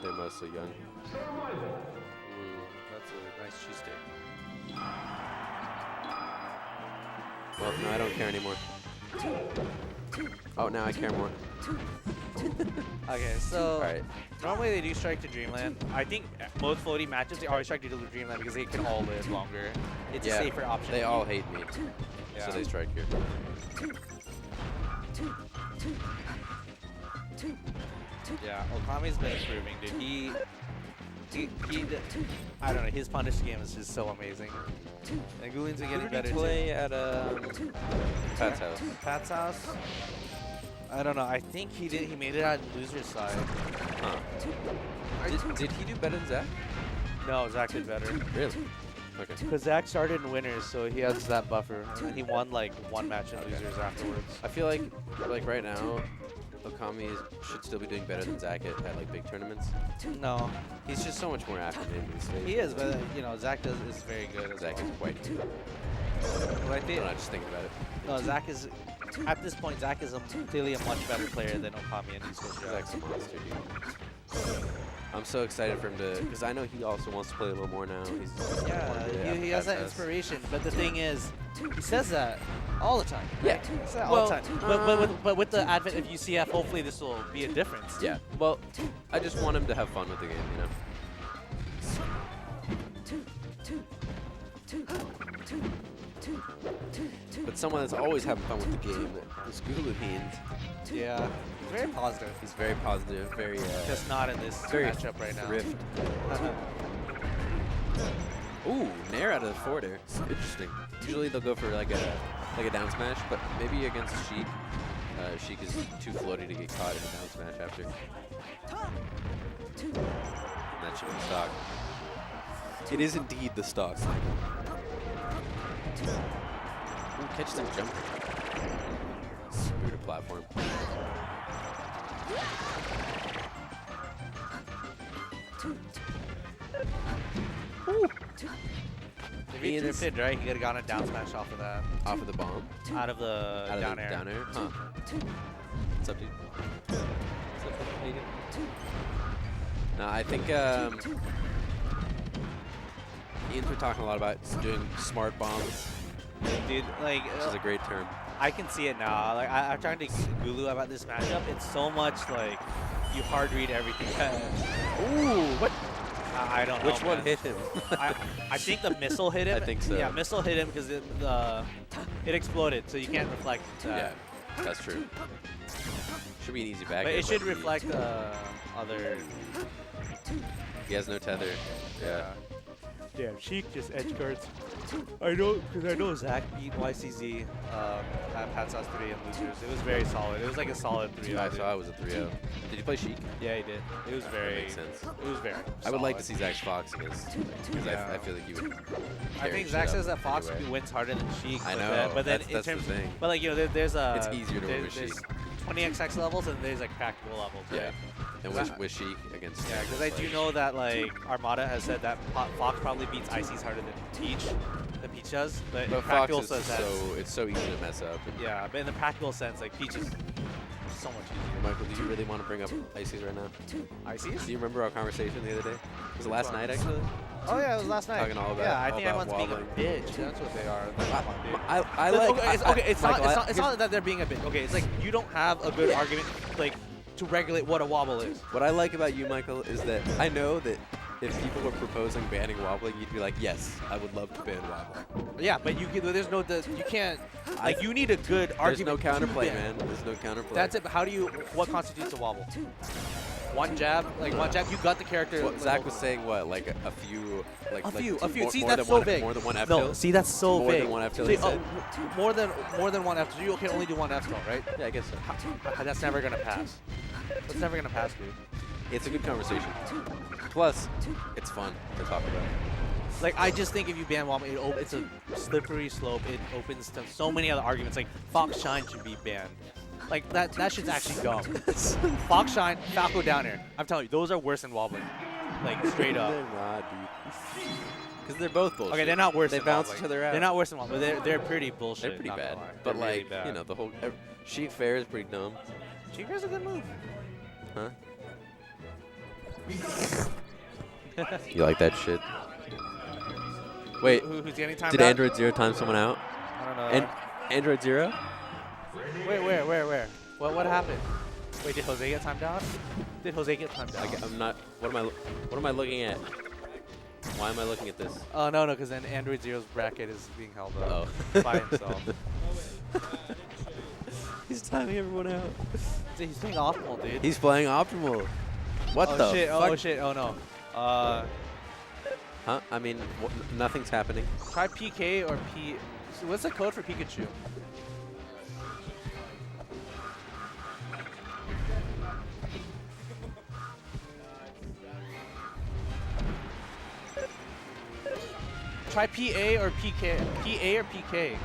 they're mostly young. That's a nice cheesesteak. Well, no, I don't care anymore. Oh, now I care more. Okay, so Alright. normally they do strike to Dreamland. I think most floaty matches, they always strike to Dreamland because they can all live longer. It's a safer option. They all hate me, Yeah. so they strike here. Yeah, Okami's been improving, dude. I don't know, his punish game is just so amazing. And Guluheend's been getting better Play at Pat's house. Pat's house? I don't know. I think he did. He made it out loser's side. Huh. Did he do better than Zach? No, Zach did better. Really? Okay. Because Zach started in winners, so he has that buffer. And he won like one match in losers afterwards. I feel like right now, Okami should still be doing better than Zach at like big tournaments. No, He's just so much more active in these stages. he is, but you know, Zach is very good. As Zach well. is quite good. But I think I'm not just thinking about it. no, Zach is at this point. Zach is clearly a much better player than Okami, and he's supposed to. Zach's a monster, dude. I'm so excited for him to, because I know he also wants to play a little more now. He's Yeah, he has that inspiration. But the thing is, he says that all the time. Yeah. He says that all the time. But with the advent of UCF, hopefully this will be a difference. Yeah. Well, I just want him to have fun with the game, you know. But someone that's always having fun with the game is Guluheend. Yeah. He's very positive. He's very positive, very Just not in this very matchup right now. thrift. Ooh, Nair out of the forward air. Interesting. Usually they'll go for like a down smash, but maybe against Sheik. Sheik is too floaty to get caught in a down smash after. And that should be stock. It is indeed the stock. Ooh, catches him jump. Scooter platform. Ooh. If he drifted, right, he could have gotten a down smash off of that. Off of the bomb? Out of the down air. Down air? Huh. What's up, dude? What's up, lady? No, I think Ian's been talking a lot about doing smart bombs. Dude, like, Which is a great term. I can see it now. Like, I'm trying to Gulu about this matchup. It's so much like you hard read everything. Ooh, what? I don't know. Which one hit him? I think the missile hit him. I think so. Yeah, missile hit him because it exploded, so you can't reflect that. Yeah, that's true. Should be an easy back. But it should reflect other. He has no tether. Yeah. Damn, Sheik just edge guards. I know, because I know Zach beat YCZ at Pat's House 3 and losers. It was very solid. It was like a solid 3-0. I saw it was a 3-0. Did you play Sheik? Yeah, he did. It was very. That makes sense. It was very. I would like to solid. see Zach's Fox because I feel like he would. I think Zach says that Fox anyway. wins harder than Sheik. I know. But then that's in terms, the thing. but like there's a. It's easier to win with there's Sheik. 20xx levels and there's like practical levels. Right? Yeah. And with Sheik against. Yeah, because I do know that like Armada has said that Fox probably beats Ices harder than Peach. The Peach does, but in Fox practical is sense, it's so easy to mess up. yeah, but in the practical sense, like Peach is so much easier. Michael, do you really want to bring up Ices right now? Ices? Do you remember our conversation the other day? Was it last night actually? Oh yeah, it was last night. Talking all about- yeah, I all think about everyone's being a wobbling. bitch. That's what they are. I like. Okay, it's Michael, it's not that they're being a bitch. Okay, it's like you don't have a good argument like to regulate what a wobble is. What I like about you, Michael, is that I know that if people were proposing banning wobbling, you'd be like, yes, I would love to ban wobbling. Yeah, but you can't like you need a good argument. There's no counterplay, to ban. man. There's no counterplay. That's it. But how do you? What constitutes a wobble? One jab, like one jab. You got the character. What Zach was saying, what, like a few, like A few. More, See, more that's than so one, big. More than one F No, tilt? see, that's so More big. than one F tilt, See, he said? more than one F tilt. You can only do one F tilt, right? Yeah, I guess so. That's never gonna pass. That's never gonna pass, dude. It's a good conversation. Plus, it's fun to talk about. Like, I just think if you ban Wobble, it's a slippery slope. It opens to so many other arguments. Like, Fox Shine should be banned. Like, that shit's actually dumb. Fox Shine, Falco down air. I'm telling you, those are worse than wobbling. Like, straight up. They're not, dude. Because they're both bullshit. Okay, they're not worse They than bounce wobbling. each other out. They're not worse than wobbling, but they're pretty bullshit. They're pretty not bad. gonna lie. But, They're really like, bad. you know, the whole Sheik Fair is pretty dumb. Sheik's a good move. Huh? You like that shit? Wait, Who's getting timed did out? Android Zero time someone out? I don't know. And Android Zero? Wait, where? What happened? Wait, did Jose get timed out? Did Jose get timed out? I'm not. What am I looking at? Why am I looking at this? Oh no, because then Android Zero's bracket is being held up by himself. He's timing everyone out. He's playing optimal, dude. He's playing optimal. What the shit! fuck? Oh shit! Oh no. Huh? I mean, nothing's happening. Try PK or P. So what's the code for Pikachu? Try PA or PK. PA or PK.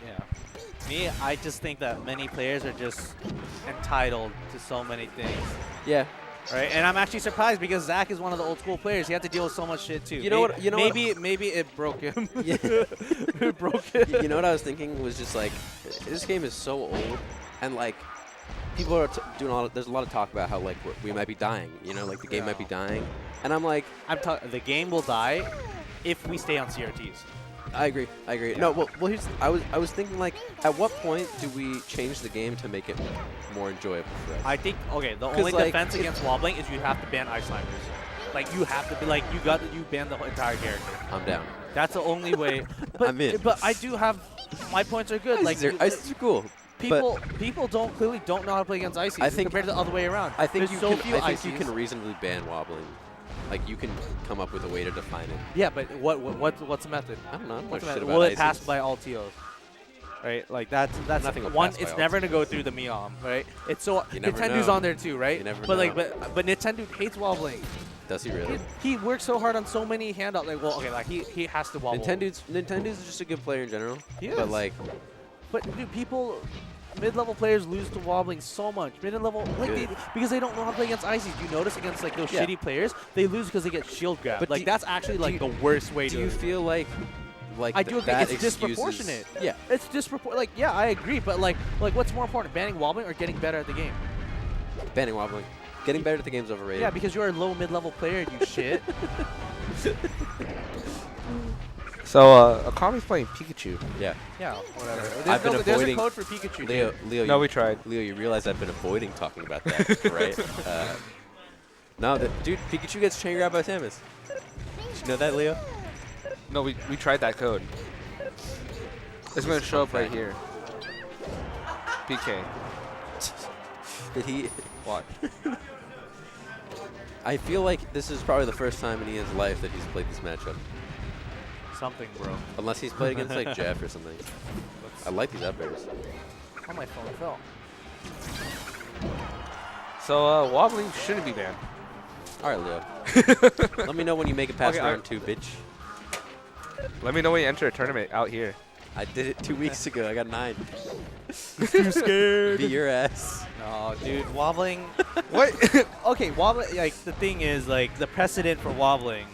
Yeah. Me, I just think that many players are just entitled to so many things. Yeah. Right, and I'm actually surprised because Zach is one of the old school players. He had to deal with so much shit too. You know what? Maybe it broke him. Yeah. It broke him. You know what I was thinking was just like, this game is so old, and like, people are doing a lot. There's a lot of talk about how like we might be dying. You know, like the game might be dying, and I'm like, The game will die if we stay on CRTs. I agree. Yeah. No, well, here's I was thinking like, at what point do we change the game to make it more enjoyable for us? I think the only like, defense against wobbling is you have to ban ice climbers. Like you have to be like you ban the whole entire character. I'm down. That's the only way. But, I'm in. But I do have my points are good. Like Ices are cool. people clearly don't know how to play against ices. I think compared to the other way around. I think There's so few I think ices. you can reasonably ban wobbling. Like you can come up with a way to define it. Yeah, but what's the method? I don't know. I'm What's not the shit method? about Will it ices. pass by all TOs? Right, like that's Nothing will one. pass by It's all never TOs. gonna go through the Miom, right? It's so You never Nintendo's know. on there too, right? You never but like, know. but Nintendo hates wobbling. Does he really? He works so hard on so many handouts. Like, well, okay, like he has to wobble. Nintendo's just a good player in general. He But is. like, But dude, mid-level players lose to wobbling so much. Mid-level, like because they don't know how to play against ices. Do you notice against like those shitty players, they lose because they get shield grabbed. But Like that's actually like the worst way to. do you feel like I do agree. that It's disproportionate. Yeah. It's disproportionate. Like, yeah, I agree. But like, what's more important, banning wobbling or getting better at the game? Banning wobbling. Getting better at the game's overrated. Yeah, because you're a low mid-level player, you shit. So, Okami's playing Pikachu. Yeah. Yeah, whatever. I've been There's avoiding- a code for Pikachu. Leo. No, we tried. Leo, you realize I've been avoiding talking about that, right? No, dude, Pikachu gets chain grabbed by Samus. Did you know that, Leo? No, we tried that code. It's going to show up right fact. here. PK. Did he? Watch. I feel like this is probably the first time in Ian's life that he's played this matchup. Something, bro. Unless he's played against like Jeff or something. I like these up airs. Oh, my phone fell. So, wobbling shouldn't be banned. All right, Leo. Let me know when you make it past Okay, round 2, bitch. Let me know when you enter a tournament out here. I did it 2 weeks ago. I got 9. Too scared. Be your ass. No, dude, wobbling. What? Okay, wobbling. Like the thing is, like the precedent for wobbling.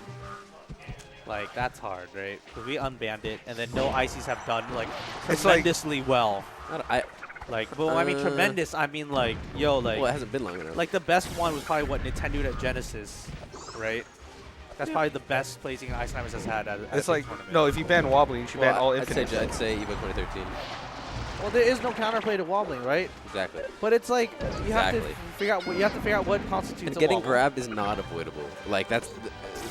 Like that's hard, right? Because we unbanned it, and then no ices have done like It's like- tremendously well. I Like, but when I mean tremendous, I mean like, yo, like, well, it hasn't been long enough. like the best one was probably what Nintendo at Genesis, right? That's probably the best placing Ice Climbers has had at It's a like, tournament. no, if you ban wobbling, you should ban all I'd say infinite. EVO 2013. Well, there is no counterplay to wobbling, right? Exactly. But it's like you have Exactly. to figure out what constitutes And a getting wobble. grabbed is not avoidable. Like that's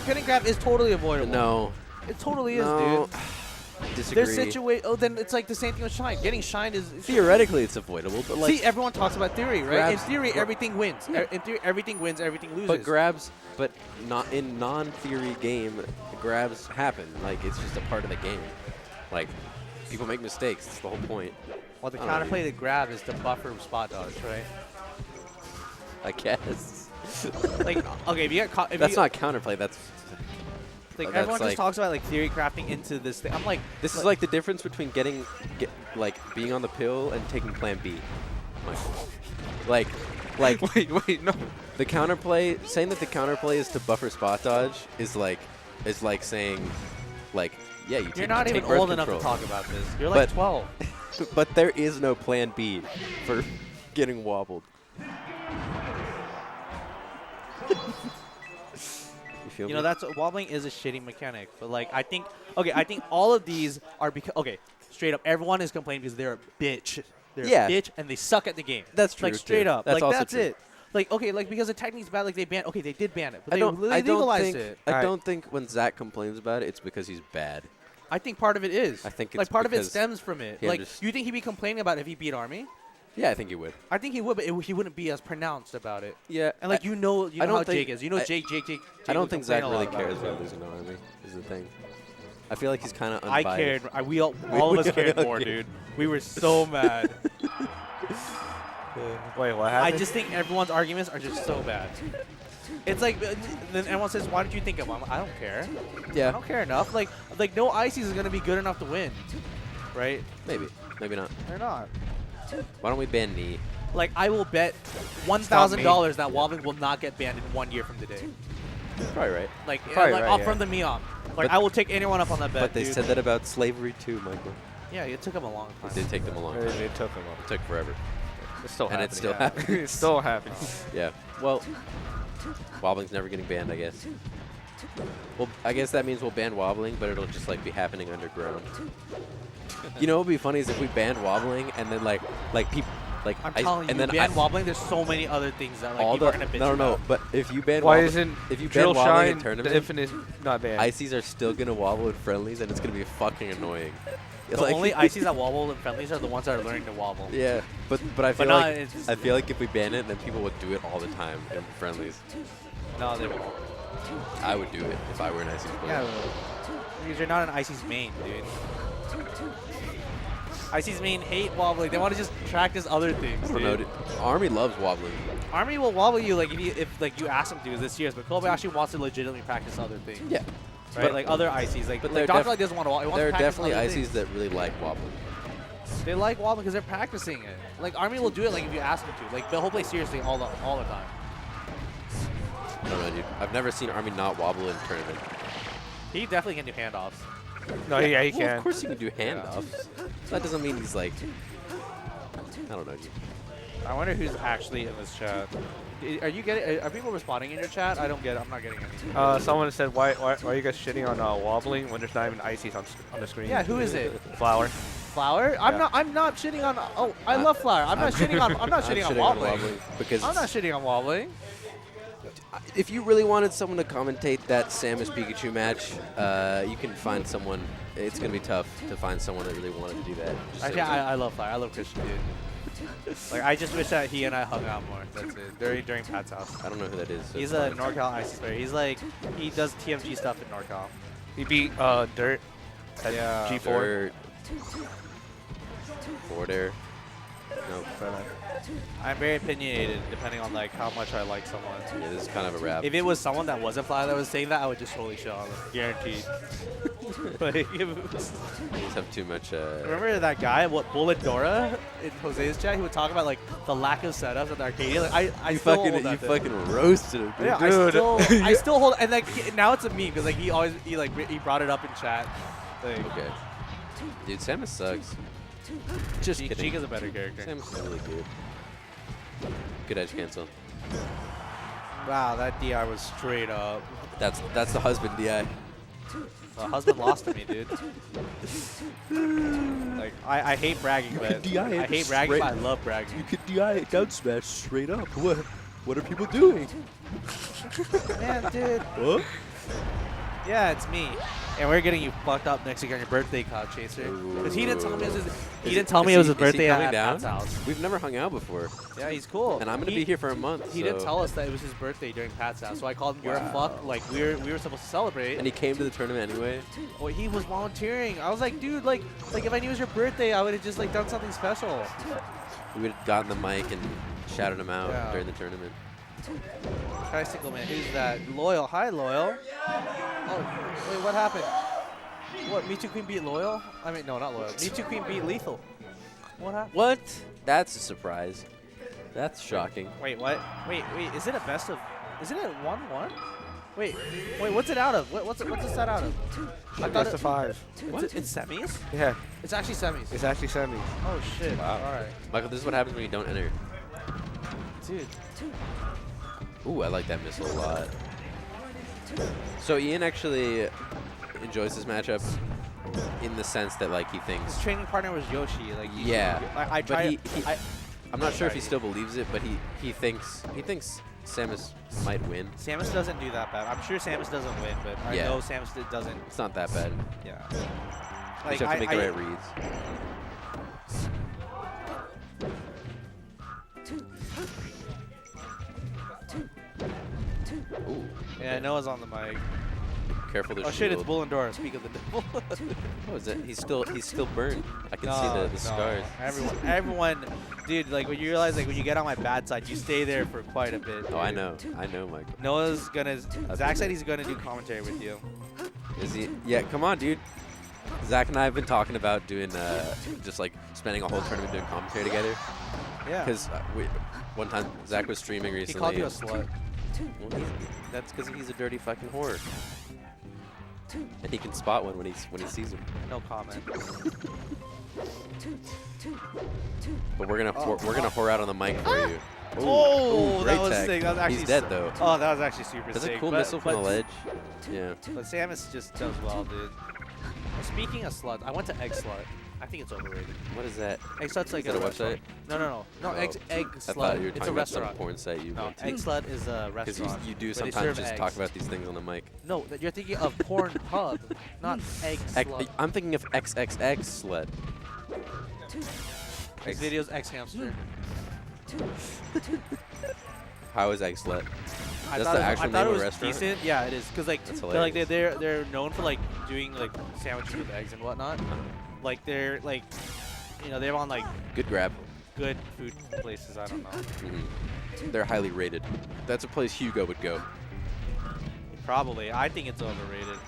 Getting grabbed is totally avoidable. no. It totally is, No. dude. Disagree. There's then it's like the same thing with Shine. Getting Shine is Theoretically, it's avoidable, but like see, everyone talks about theory, right? In grabs- theory, everything wins. In theory, everything wins, everything loses. but grabs, but not in non-theory game, grabs happen. Like it's just a part of the game. Like people make mistakes. That's the whole point. well, the I don't know. counterplay to grab is to buffer spot dodge, right? I guess. Like, okay, if you get caught, That's not counterplay. That's like that's everyone like- just talks about like theory crafting into this thing. I'm like, this is like the difference between like being on the pill and taking Plan B. Michael. Like Wait, no. the counterplay. Saying that the counterplay is to buffer spot dodge is like saying like yeah you you're not take even birth old enough to control. talk about this. You're like But- 12. But there is no plan B for getting wobbled. You feel You me? know, that's wobbling is a shitty mechanic, but like I think all of these are because straight up, everyone is complaining because they're a bitch. They're Yeah. a bitch and they suck at the game. That's true, Like straight too. up, That's like also that's true. it. Like okay, like because the technique's bad, like they banned. Okay, they did ban it, but I they don't legalized think, it. I Alright. don't think when Zach complains about it, it's because he's bad. I think part of it is. I think like it's part of it because stems from it. he Like underst- you think he'd be complaining about it if he beat Army? Yeah, I think he would. I think he would, but he wouldn't be as pronounced about it. Yeah, And like you know I don't how think- Jake is. You know I- Jake. I don't would think complain Zach a really lot about cares it. about losing to Army. Is the thing. I feel like he's kind of I unbiased. cared. We all of us cared more, Okay. dude. We were so mad. Wait, what I happened? just think everyone's arguments are just so bad. It's like then everyone says, "Why did you think of him?" I don't care. I Yeah, don't care enough. Like no ices is gonna be good enough to win, right? maybe not. They're not. Why don't we ban knee? Like I will bet $1,000 that wobbling will not get banned in 1 year from today. Probably right. Like Probably right, off yeah. from the Mion. Like But- I will take anyone up on that bet. But they dude. said that about slavery too, Michael. Yeah, it took them a long It time. did take them a long time. It took him It took forever. It's still And happening. it's still yeah. happening. It's still happening. Yeah. Well, wobbling's never getting banned, I guess. Well, I guess that means we'll ban wobbling, but it'll just like be happening underground. You know what would be funny is if we banned wobbling and then like people like I'm I- telling you, and then ban I- wobbling. There's so many other things that like all people the are gonna bitch no, about. but if you ban Why wobbling, isn't if you ban Drill wobbling Shine in tournament, the infinite not banned? ices are still gonna wobble in friendlies, and it's gonna be fucking annoying. The only ices that wobble in friendlies are the ones that are learning to wobble. Yeah, but I feel not- like it's- I feel like if we ban it, then people would do it all the time in friendlies. No, they won't. I would do it if I were an ices player. Yeah, because you're not an ices main, dude. Ices main hate wobbling. They want to just practice other things. I don't know. dude. Army loves wobbling. Army will wobble you like if like you ask them to. This serious, but Kobe actually wants to legitimately practice other things. Yeah, Right, but- like other ices. Like but Dr. there are Light doesn't want to wobble. He wants there to are practice definitely other ices things. that really like wobbling. They like wobbling because they're practicing it. Like Army will do it like if you ask them to. Like they'll play seriously all the time. I don't know, dude. I've never seen Army not wobble in a tournament. He definitely can do handoffs. No, yeah, he Well, can. of course he can do handoffs. That doesn't mean he's like. I don't know, dude. I wonder who's actually in this chat. Are you getting? Are people responding in your chat? I don't get it. I'm not getting any. Someone said, why are you guys shitting on wobbling when there's not even ices on the screen? Yeah, who is it? Flower. Flower? I'm not shitting on. Oh, I love Flower. I'm not shitting on. I'm not shitting on wobbling. because I'm not shitting on wobbling. if you really wanted someone to commentate that Samus Pikachu match, you can find someone. It's gonna be tough to find someone that really wanted to do that. Just Actually, saying. I love Flower. I love Christian, dude. Like, I just wish that he and I hung out more. That's it. During Pat's house. I don't know who that is. So He's it's a fine. NorCal ISIS player. He's like, he does TMG stuff in NorCal. He beat Dirt at Yeah. G4. Dirt. Border. No. I'm very opinionated, depending on like how much I like someone. Yeah, this is kind of a rap. If it was someone that wasn't Flower that was saying that, I would just totally shit on them. Guaranteed. Like, if it was, You just have too much. remember that guy, Bullet Dora, in Jose's chat? He would talk about like the lack of setups at the arcade. Like, I You still fucking, hold you that to- fucking roasted him, dude. Yeah, I still hold, and like now it's a meme because like he brought it up in chat. Like, Okay. Dude, Samus sucks. Just kidding. Sheik is a better character. Samus is really good. Good edge cancel. Wow, that DI was straight up. That's the husband DI. The husband lost to me, dude. Like I hate bragging, but I hate bragging, but I love bragging. could DI down smash straight up. What are people doing? Man, dude. What? Yeah, it's me. And we're getting you fucked up next week on your birthday, Cloud Chaser. Because he didn't tell me it was his birthday coming at down? Pat's house. We've never hung out before, Yeah, he's cool. and I'm gonna be here for a month. He didn't so- tell us that it was his birthday during Pat's house, so I called him, "You're a fuck." Like we were supposed to celebrate. And he came to the tournament anyway. Well, he was volunteering. I was like, dude, like if I knew it was your birthday, I would have just like done something special. We would have gotten the mic and shouted him out Yeah. during the tournament. Tricycle man, who's that? Loyal. Hi, Loyal. Oh, wait, what happened? What? Me Too Queen beat Loyal? I mean, no, not Loyal. Me Too Queen beat Lethal. What happened? What? That's a surprise. That's shocking. Wait, what? Wait, isn't it a best of? Isn't it 1-1? Wait, what's it out of? What's this set out of? I thought Best it, of 5. it's semis? Yeah, It's actually semis. it's actually semis. Oh shit. Wow. All right. Michael, this is what happens when you don't enter. Dude. Ooh, I like that missile a lot. So Ian actually enjoys this matchup in the sense that like he thinks. His training partner was Yoshi. Like Yeah, I but tried. I'm not sure if he still believes it, but he thinks Samus might win. Samus doesn't do that bad. I'm sure Samus doesn't win, but I Yeah. know Samus doesn't. It's not that bad. Yeah. You just have to make the right reads. Ooh, Yeah, Noah's on the mic. careful the Oh shit, it's shield. Bulendora. Speak of the devil. Oh, is that? He's still burned. I can see the scars. Everyone, dude. Like when you realize, like when you get on my bad side, you stay there for quite a bit. Oh, I dude. know, Michael. Noah's gonna. Zach said he's gonna do commentary with you. Is he? Yeah, come on, dude. Zach and I have been talking about doing just like spending a whole tournament doing commentary together. Yeah. Because one time Zach was streaming He recently. called you a slut. Well, that's because he's a dirty fucking whore. And he can spot one when he sees him. No comment. But we're gonna whore out on the mic for you. Ooh, Oh, ooh, that great was tech. sick. That was actually He's dead though. Oh, that was actually super That's sick. a cool but, missile from the but- ledge. Yeah. But Samus just does well, dude. Speaking of slut, I went to Egg Slut. I think it's overrated. What is that? Egg Slut's like Is that a restaurant. website? No, Oh. Egg I Slut. thought you were It's talking a about some restaurant. porn site you No, went to. Egg Slut is a Because restaurant. you do but they sometimes serve just eggs. talk about these things on the mic. No, you're thinking of Pornhub, not Egg Slut. I'm thinking of XXX sled. X videos, X hamster. How is Egg sled? I That's thought the it- actual I thought name it of was the restaurant? decent. Yeah, it is. Cause like That's they're like hilarious. they're known for like doing like sandwiches with eggs and whatnot. Like they're like, you know, they're on like Good grab. good food places. I don't know. They're highly rated. That's a place Hugo would go. Probably. I think it's overrated.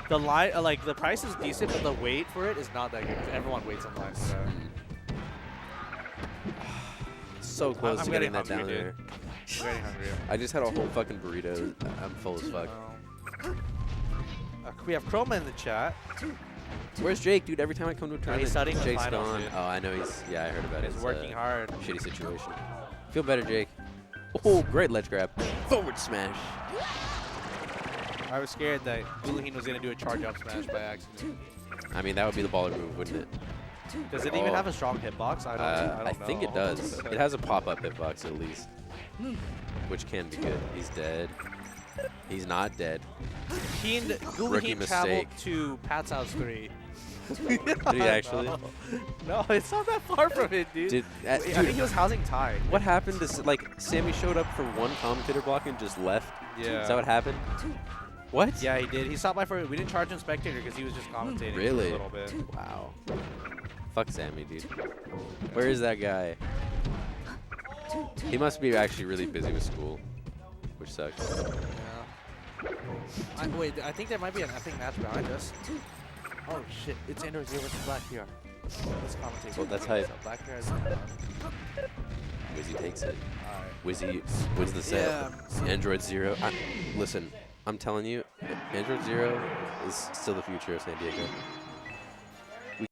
The line, like the price is decent, but the wait for it is not that good. 'Cause everyone waits in line for that. So close I'm to getting getting that down hungry, there. I'm getting hungry. I just had a whole fucking burrito. I'm full as fuck. We have Chroma in the chat. Where's Jake, dude? Every time I come to a tournament, studying for Jake's finals, gone. dude. Oh, I know he's. Yeah, I heard about it. He's working hard. Shitty situation. Feel better, Jake. Oh, great ledge grab. Forward smash. I was scared that Guluheend was gonna do a charge up smash by accident. I mean, that would be the baller move, wouldn't it? Does it even have a strong hitbox? I don't know. I think it does. It has a pop-up hitbox at least, which can be good. He's dead. He's not dead. He and Rookie Guluheend traveled mistake. to Pat's house 3. Did he actually? No, it's not that far from it, dude. I Dude, think he was housing Ty. what happened? Like Sammy showed up for one commentator block and just left. Yeah. Is that what happened? What? Yeah, he did. He stopped by for. We didn't charge him spectator because he was just commentating Really? for a little bit. Wow. Fuck Sammy, dude. Where is that guy? He must be actually really busy with school, which sucks. Yeah. Wait, I think there might be an epic match behind us. Oh shit! It's Android 0 versus Black PR. Let's commentate. Well, that's hype. So Black PR is. Wizzy takes it. Alright. Wizzy wins the set. Android 0. Listen, I'm telling you, Android 0 is still the future of San Diego.